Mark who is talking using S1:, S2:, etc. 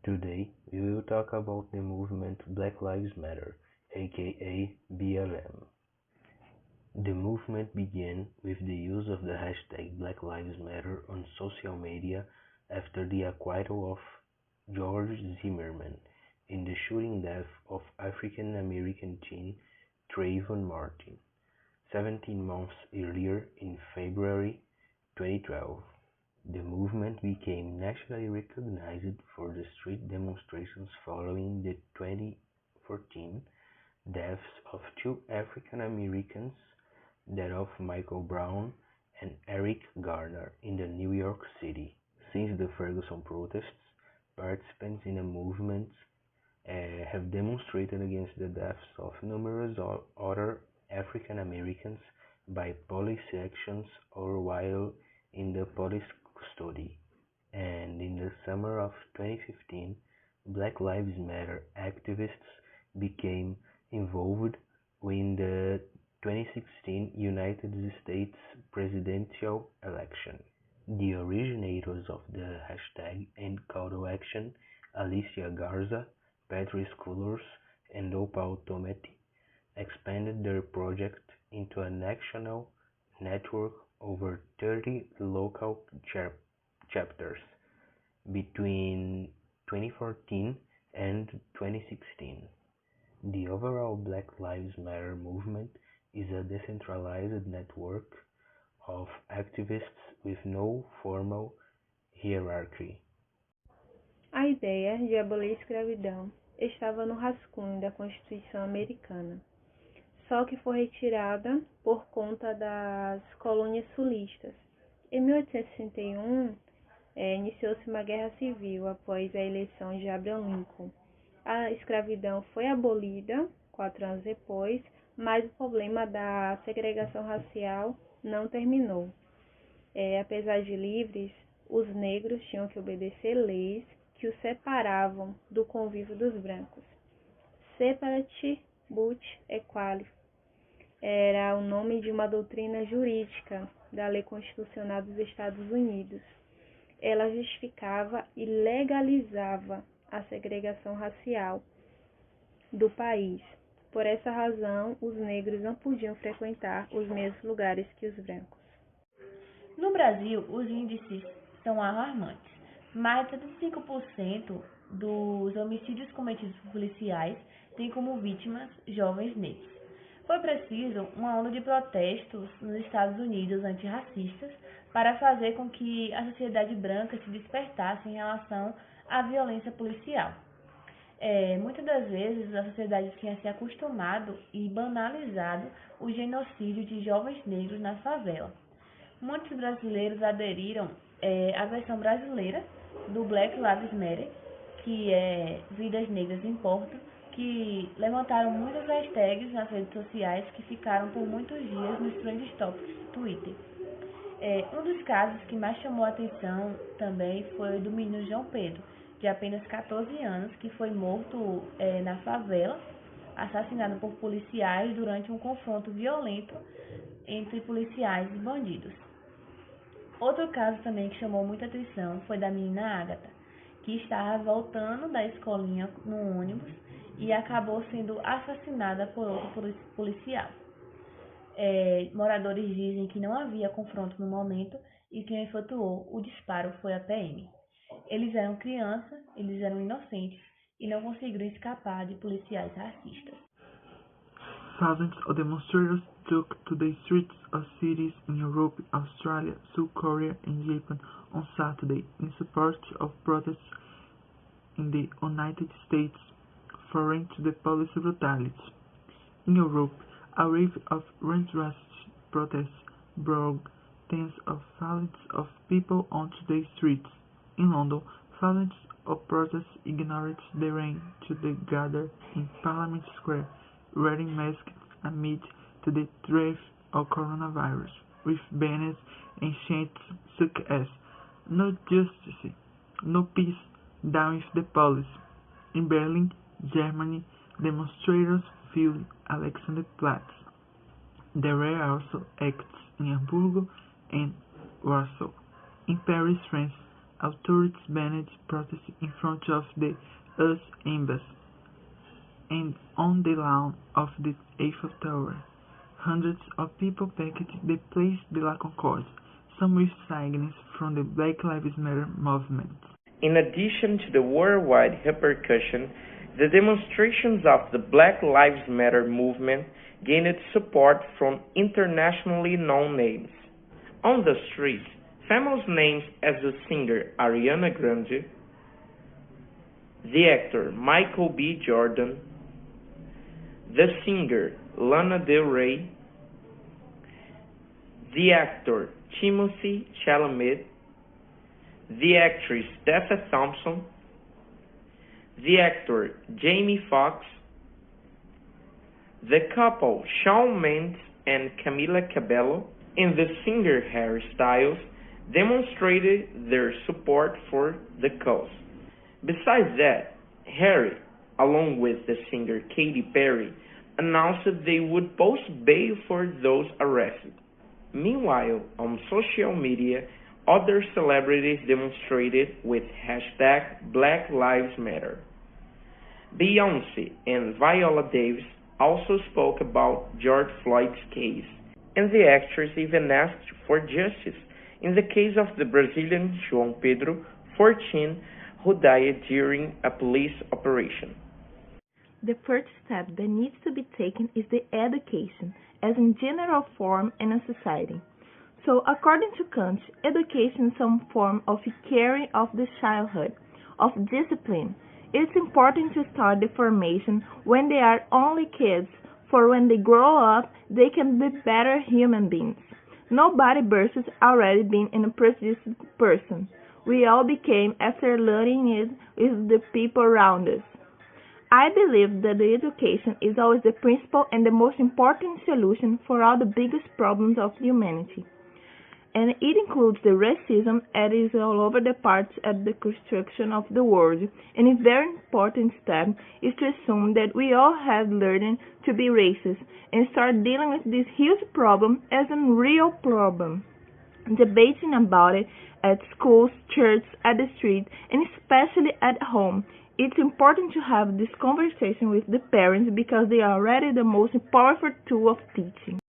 S1: Today, we will talk about the movement Black Lives Matter, aka BLM. The movement began with the use of the hashtag Black Lives Matter on social media after the acquittal of George Zimmerman in the shooting death of African American teen Trayvon Martin, 17 months earlier in February 2012. The movement became nationally recognized for the street demonstrations following the 2014 deaths of two African Americans, that of Michael Brown and Eric Garner, in the New York City. Since the Ferguson protests, participants in the movement have demonstrated against the deaths of numerous other African Americans by police actions or while in the police custody. And in the summer of 2015, Black Lives Matter activists became involved in the 2016 United States presidential election. The originators of the hashtag and call to action, Alicia Garza, Patrice Cullors, and Opal Tometi, expanded their project into a national network over 30 local chapters between 2014 and 2016. The overall Black Lives Matter movement is a decentralized network of activists with no formal hierarchy.
S2: A ideia de abolir a escravidão estava no rascunho da Constituição Americana, só que foi retirada por conta das colônias sulistas. Em 1861, iniciou-se uma guerra civil após a eleição de Abraham Lincoln. A escravidão foi abolida 4 anos depois, mas o problema da segregação racial não terminou. Apesar de livres, os negros tinham que obedecer leis que os separavam do convívio dos brancos. Separate but equality era o nome de uma doutrina jurídica da Lei Constitucional dos Estados Unidos. Ela justificava e legalizava a segregação racial do país. Por essa razão, os negros não podiam frequentar os mesmos lugares que os brancos.
S3: No Brasil, os índices são alarmantes. Mais de 75% dos homicídios cometidos por policiais têm como vítimas jovens negros. Foi preciso uma onda de protestos nos Estados Unidos antirracistas para fazer com que a sociedade branca se despertasse em relação à violência policial. Muitas das vezes a sociedade tinha se acostumado e banalizado o genocídio de jovens negros na favela. Muitos brasileiros aderiram à versão brasileira do Black Lives Matter, que é Vidas Negras Importam, que levantaram muitas hashtags nas redes sociais que ficaram por muitos dias nos trend topics do Twitter. Um dos casos que mais chamou a atenção também foi o do menino João Pedro, de apenas 14 anos, que foi morto na favela, assassinado por policiais durante um confronto violento entre policiais e bandidos. Outro caso também que chamou muita atenção foi da menina Ágata, que estava voltando da escolinha no ônibus e acabou sendo assassinada por outro policial. Moradores dizem que não havia confronto no momento e quem efetuou o disparo foi a PM. Eles eram crianças, eles eram inocentes e não conseguiram escapar de policiais racistas.
S4: Thousands of demonstrators took to the streets of cities in Europe, Australia, South Korea, and Japan on Saturday in support of protests in the United States foreign to the police brutality. In Europe, a wave of relentless protests brought tens of thousands of people onto the streets. In London, thousands of protesters ignored the rain to gather in Parliament Square, wearing masks amid the threat of coronavirus, with banners and chants such as "No justice, no peace, down with the police." In Berlin, Germany, demonstrators filled Alexanderplatz. There were also acts in Hamburg and Warsaw. In Paris, France, Authorities banned protests in front of the US Embassy and on the lawn of the Eiffel Tower. Hundreds of people packed the Place de la Concorde, some with signs from the Black Lives Matter movement.
S5: In addition to the worldwide repercussion, the demonstrations of the Black Lives Matter movement gained support from internationally known names. On the street, famous names as the singer Ariana Grande, the actor Michael B. Jordan, the singer Lana Del Rey, the actor Timothée Chalamet, the actress Tessa Thompson, the actor Jamie Foxx, the couple Shawn Mendes and Camila Cabello, and the singer Harry Styles demonstrated their support for the cause. Besides that, Harry, along with the singer Katy Perry, announced they would post bail for those arrested. Meanwhile, on social media, other celebrities demonstrated with hashtag Black Lives Matter. Beyoncé and Viola Davis also spoke about George Floyd's case, and the actress even asked for justice in the case of the Brazilian João Pedro, 14, who died during a police operation.
S6: The first step that needs to be taken is the education, as in general form in a society. So, according to Kant, education is some form of caring of the childhood, of discipline. It's important to start the formation when they are only kids, for when they grow up, they can be better human beings. Nobody versus already being a prejudiced person. We all became after learning it with the people around us. I believe that the education is always the principal and the most important solution for all the biggest problems of humanity. And it includes the racism that is all over the parts of the construction of the world. And a very important step is to assume that we all have learned to be racist and start dealing with this huge problem as a real problem. Debating about it at schools, churches, at the street, and especially at home. It's important to have this conversation with the parents because they are already the most powerful tool of teaching.